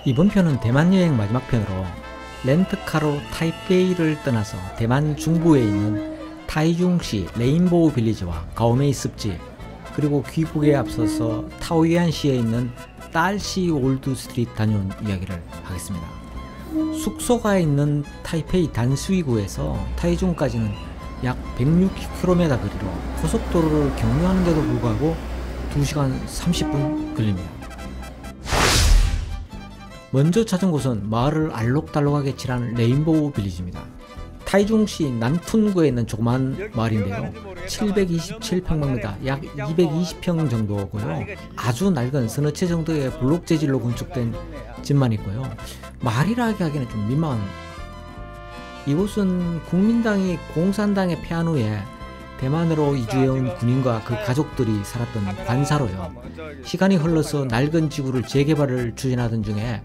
이번 편은 대만 여행 마지막 편으로 렌트카로 타이페이를 떠나서 대만 중부에 있는 타이중시 레인보우 빌리지와 가오메이 습지, 그리고 귀국에 앞서서 타오유안시에 있는 딸시 올드 스트리트 다녀온 이야기를 하겠습니다. 숙소가 있는 타이페이 단수이구에서 타이중까지는 약 106km 거리로 고속도로를 경유하는데도 불구하고 2시간 30분 걸립니다. 먼저 찾은 곳은 마을을 알록달록하게 칠한 레인보우 빌리지입니다. 타이중시 남툰구에 있는 조그만 마을인데요. 727평방미터, 약 220평 정도고요. 아주 낡은 서너 채 정도의 블록 재질로 건축된 집만 있고요. 마을이라 하기에는 좀 민망합니다. 이곳은 국민당이 공산당에 패한 후에 대만으로 이주해온 군인과 그 가족들이 살았던 관사로요. 시간이 흘러서 낡은 지구를 재개발을 추진하던 중에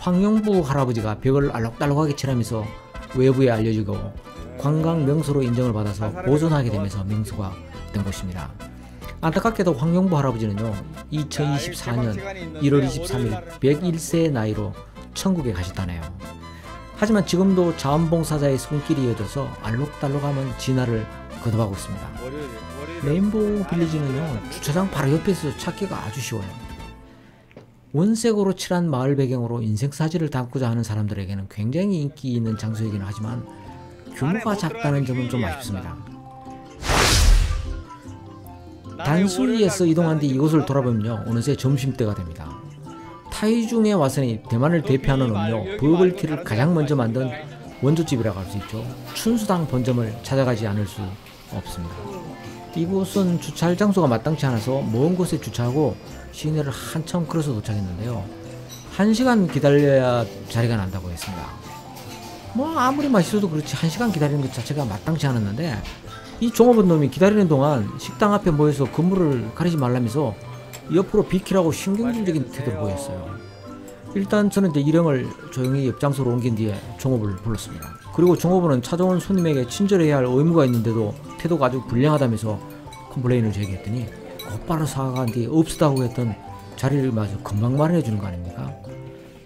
황용부 할아버지가 벽을 알록달록하게 칠하면서 외부에 알려지고 관광 명소로 인정을 받아서 보존하게 되면서 명소가 된 곳입니다. 안타깝게도 황용부 할아버지는요, 2024년 1월 23일 101세의 나이로 천국에 가셨다네요. 하지만 지금도 자원봉사자의 손길이 이어져서 알록달록하면 진화를 거듭하고 있습니다. 레인보우 빌리지는요, 주차장 바로 옆에서 찾기가 아주 쉬워요. 원색으로 칠한 마을 배경으로 인생사진을 담고자 하는 사람들에게는 굉장히 인기 있는 장소이긴 하지만 규모가 작다는 점은 좀 아쉽습니다. 단수리에서 이동한 뒤 이곳을 돌아보면요, 어느새 점심때가 됩니다. 타이중에 와서는 대만을 대표하는 음료 버블티를 가장 먼저 만든 원조집이라고 할 수 있죠. 춘수당 본점을 찾아가지 않을 수 없습니다. 이곳은 주차할 장소가 마땅치 않아서 먼 곳에 주차하고 시내를 한참 걸어서 도착했는데요. 1시간 기다려야 자리가 난다고 했습니다. 뭐 아무리 맛있어도 그렇지 1시간 기다리는 것 자체가 마땅치 않았는데, 이 종업원 놈이 기다리는 동안 식당 앞에 모여서 건물을 가리지 말라면서 옆으로 비키라고 신경질적인 태도를 보였어요. 일단 저는 이제 일행을 조용히 옆 장소로 옮긴 뒤에 종업을 불렀습니다. 그리고 종업원은 찾아온 손님에게 친절해야 할 의무가 있는데도 태도가 아주 불량하다면서 컴플레인을 제기했더니 곧바로 사과한 뒤 없었다고 했던 자리를 마저 금방 마련해 주는 거 아닙니까?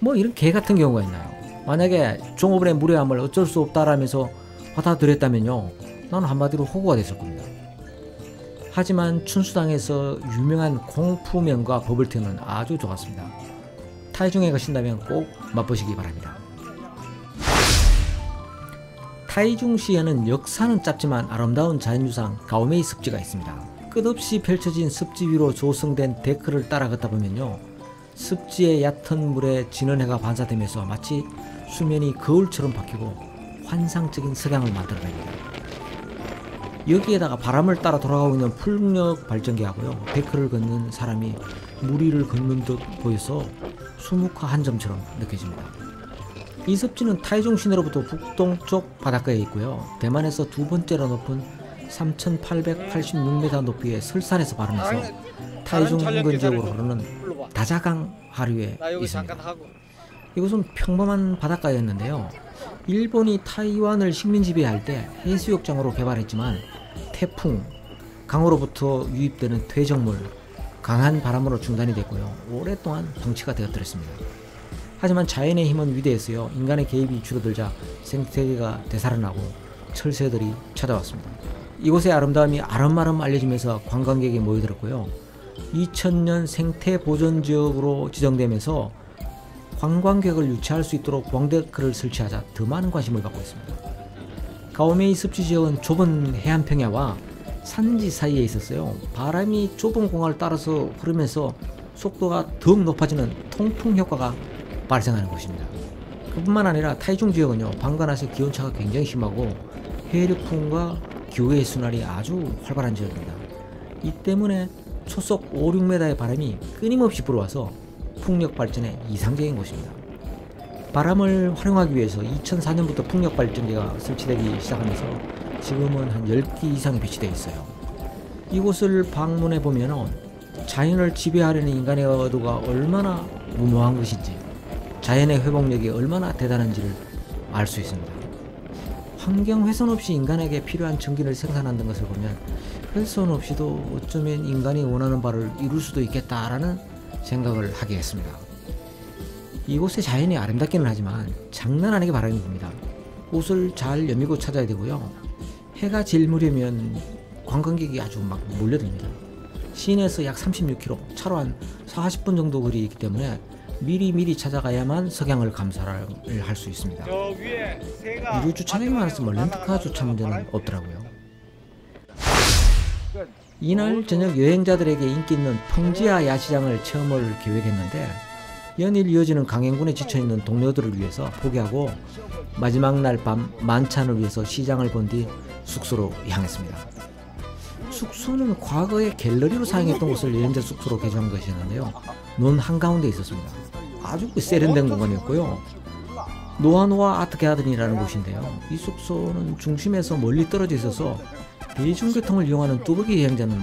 뭐 이런 개 같은 경우가 있나요? 만약에 종업원의 무례함을 어쩔 수 없다라면서 받아들였다면요, 나는 한마디로 호구가 됐을 겁니다. 하지만 춘수당에서 유명한 공푸면과 버블티는 아주 좋았습니다. 타이중에 가신다면 꼭 맛보시기 바랍니다. 타이중시에는 역사는 짧지만 아름다운 자연유산 가오메이 습지가 있습니다. 끝없이 펼쳐진 습지 위로 조성된 데크를 따라 걷다 보면요, 습지의 얕은 물에 지는 해가 반사되면서 마치 수면이 거울처럼 바뀌고 환상적인 석양을 만들어냅니다. 여기에다가 바람을 따라 돌아가고 있는 풍력 발전기하고요, 데크를 걷는 사람이 물 위를 걷는 듯 보여서 수묵화 한 점처럼 느껴집니다. 이 습지는 타이중 시내로부터 북동쪽 바닷가에 있고요. 대만에서 두 번째로 높은 3,886m 높이의 설산에서 발원해서 타이중 인근 지역으로 흐르는 다자강 하류에 있습니다. 이곳은 평범한 바닷가였는데요. 일본이 타이완을 식민 지배할 때 해수욕장으로 개발했지만 태풍, 강으로부터 유입되는 퇴적물, 강한 바람으로 중단이 됐고요. 오랫동안 정치가 되어들었습니다. 하지만 자연의 힘은 위대해서요, 인간의 개입이 줄어들자 생태계가 되살아나고 철새들이 찾아왔습니다. 이곳의 아름다움이 아름아름 알려지면서 관광객이 모여들었고요. 2000년 생태보전지역으로 지정되면서 관광객을 유치할 수 있도록 광대크를 설치하자 더 많은 관심을 받고 있습니다. 가오메이 습지 지역은 좁은 해안평야와 산지 사이에 있었어요. 바람이 좁은 공간을 따라서 흐르면서 속도가 더욱 높아지는 통풍 효과가 발생하는 곳입니다. 그뿐만 아니라 타이중 지역은요, 방간하서 기온차가 굉장히 심하고 해류풍과 기후의 순환이 아주 활발한 지역입니다. 이 때문에 초속 5, 6m의 바람이 끊임없이 불어와서 풍력 발전에 이상적인 곳입니다. 바람을 활용하기 위해서 2004년부터 풍력 발전기가 설치되기 시작하면서 지금은 한 10기 이상이 배치되어 있어요. 이곳을 방문해 보면 자연을 지배하려는 인간의 의도가 얼마나 무모한 것인지, 자연의 회복력이 얼마나 대단한지를 알 수 있습니다. 환경 훼손 없이 인간에게 필요한 전기를 생산한다는 것을 보면 훼손 없이도 어쩌면 인간이 원하는 바를 이룰 수도 있겠다라는 생각을 하게 했습니다. 이곳의 자연이 아름답기는 하지만 장난 아니게 바람이 붑니다. 옷을 잘 여미고 찾아야 되고요. 해가 질 무렵이면 관광객이 아주 막 몰려듭니다. 시내에서 약 36km, 차로 한 40분 정도 거리 있기 때문에 미리 찾아가야만 석양을 감사를 할 수 있습니다. 유료 주차장이 많아서 렌트카 주차 문제는 없더라고요. 이날 저녁 여행자들에게 인기 있는 펑지아 야시장을 체험을 계획했는데 연일 이어지는 강행군에 지쳐있는 동료들을 위해서 포기하고 마지막 날 밤 만찬을 위해서 시장을 본 뒤 숙소로 향했습니다. 숙소는 과거에 갤러리로 사용했던 곳을 여행자 숙소로 개조한 것이었는데요. 논 한가운데 있었습니다. 아주 세련된 공간이었고요. 노아노아 아트 가든이라는 곳인데요. 이 숙소는 중심에서 멀리 떨어져 있어서 대중교통을 이용하는 뚜벅이 여행자는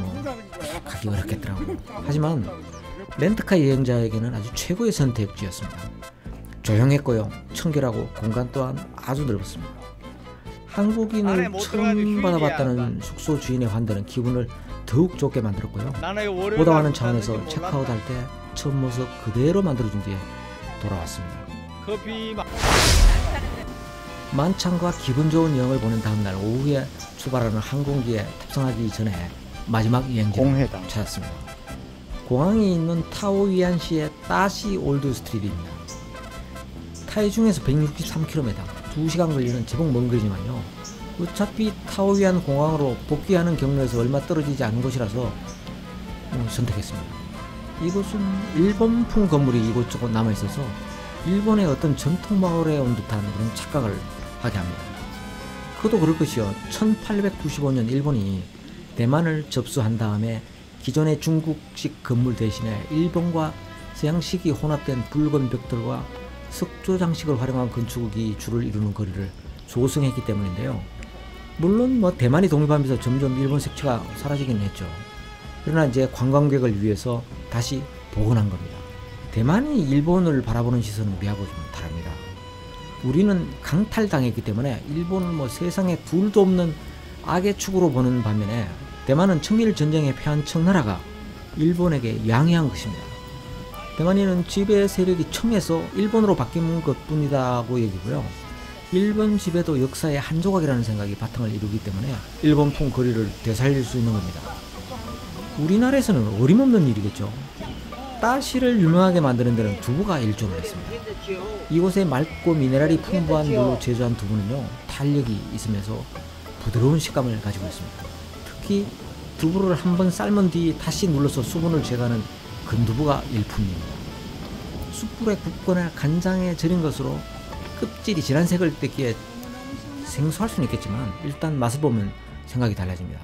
가기 어렵겠더라고요. 하지만 렌트카 여행자에게는 아주 최고의 선택지였습니다. 조용했고요. 청결하고 공간 또한 아주 넓었습니다. 한국인을 처음 받아봤다는 숙소 주인의 환대는 기분을 더욱 좋게 만들었고요. 보답하는 차원에서 체크아웃할 때 처음 모습 그대로 만들어준 뒤에 돌아왔습니다. 만찬과 기분 좋은 여행을 보낸 다음날 오후에 출발하는 항공기에 탑승하기 전에 마지막 여행지를 찾았습니다. 공항이 있는 타오위안시의 따시 올드 스트리트입니다. 타이중에서 163km, 2시간 걸리는 제법 먼 거리지만요. 어차피 타오위안 공항으로 복귀하는 경로에서 얼마 떨어지지 않은 곳이라서 선택했습니다. 이곳은 일본풍 건물이 이곳저곳 남아있어서 일본의 어떤 전통 마을에 온 듯한 그런 착각을 하게 합니다. 그것도 그럴 것이요. 1895년 일본이 대만을 접수한 다음에 기존의 중국식 건물 대신에 일본과 서양식이 혼합된 붉은 벽돌과 석조 장식을 활용한 건축이 주를 이루는 거리를 조성했기 때문인데요. 물론 대만이 독립하면서 점점 일본 색채가 사라지긴 했죠. 그러나 이제 관광객을 위해서 다시 복원한 겁니다. 대만이 일본을 바라보는 시선은 우리하고 좀 다릅니다. 우리는 강탈당했기 때문에 일본은 세상에 둘도 없는 악의 축으로 보는 반면에 대만은 청일 전쟁에 패한 청나라가 일본에게 양해한 것입니다. 대만인은 지배 세력이 청에서 일본으로 바뀐 것뿐이라고 여기고요. 일본 지배도 역사의 한 조각이라는 생각이 바탕을 이루기 때문에 일본풍 거리를 되살릴 수 있는 겁니다. 우리나라에서는 어림없는 일이겠죠. 따시를 유명하게 만드는 데는 두부가 일조를 했습니다. 이곳의 맑고 미네랄이 풍부한 물로 제조한 두부는요, 탄력이 있으면서 부드러운 식감을 가지고 있습니다. 특히 두부를 한번 삶은 뒤 다시 눌러서 수분을 제거하는 건두부가 일품입니다. 숯불에 굽거나 간장에 절인 것으로 껍질이 진한 색을 띠기에 생소할 수는 있겠지만 일단 맛을 보면 생각이 달라집니다.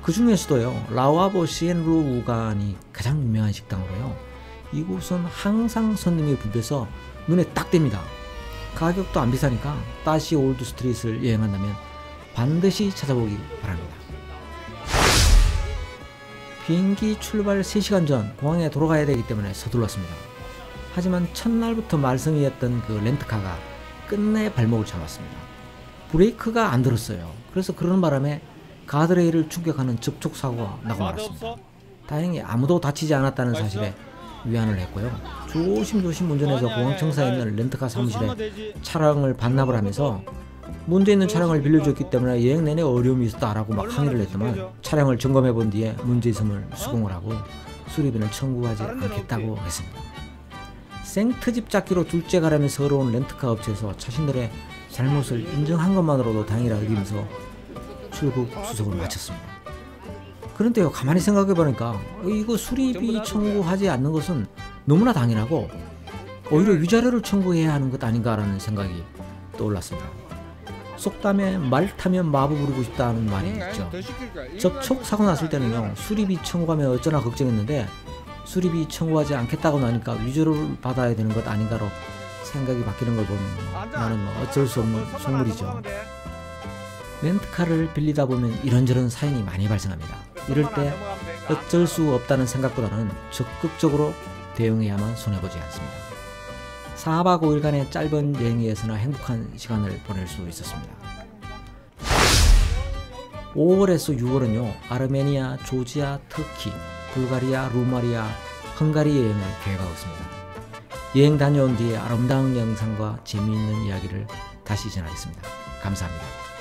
그 중에서도요, 라오아보 시엔루우간이 가장 유명한 식당으로요. 이곳은 항상 손님이 붐벼서 눈에 딱 띕니다. 가격도 안 비싸니까 따시 올드 스트릿을 여행한다면 반드시 찾아보기 바랍니다. 비행기 출발 3시간 전 공항에 돌아가야 되기 때문에 서둘렀습니다. 하지만 첫날부터 말썽이었던 그 렌트카가 끝내 발목을 잡았습니다. 브레이크가 안 들었어요. 그래서 그러는 바람에 가드레일을 충격하는 접촉사고가 나고 말았습니다. 다행히 아무도 다치지 않았다는 사실에 위안을 했고요. 조심조심 운전해서 공항청사에 있는 렌트카 사무실에 차량을 반납을 하면서 문제 있는 차량을 빌려줬기 때문에 여행 내내 어려움이 있었다라고 막 항의를 했더만 차량을 점검해 본 뒤에 문제 있음을 수긍을 하고 수리비는 청구하지 않겠다고 했습니다. 생트집 잡기로 둘째 가라며 서러운 렌트카 업체에서 자신들의 잘못을 인정한 것만으로도 다행이라 여기면서 출국 수속을 마쳤습니다. 그런데요, 가만히 생각해 보니까 이거 수리비 청구하지 않는 것은 너무나 당연하고 오히려 위자료를 청구해야 하는 것 아닌가라는 생각이 떠올랐습니다. 속담에 말 타면 마부 부리고 싶다는 말이 있죠. 접촉 사고 났을 때는요, 수리비 청구하면 어쩌나 걱정했는데 수리비 청구하지 않겠다고 나니까 위자료를 받아야 되는 것 아닌가로 생각이 바뀌는 걸 보면 나는 어쩔 수 없는 속물이죠. 렌트카를 빌리다 보면 이런저런 사연이 많이 발생합니다. 이럴 때 어쩔 수 없다는 생각보다는 적극적으로 대응해야만 손해보지 않습니다. 4박 5일간의 짧은 여행에서나 행복한 시간을 보낼 수 있었습니다. 5월에서 6월은요, 아르메니아, 조지아, 터키, 불가리아, 루마리아, 헝가리 여행을 계획하고 있습니다. 여행 다녀온 뒤에 아름다운 영상과 재미있는 이야기를 다시 전하겠습니다. 감사합니다.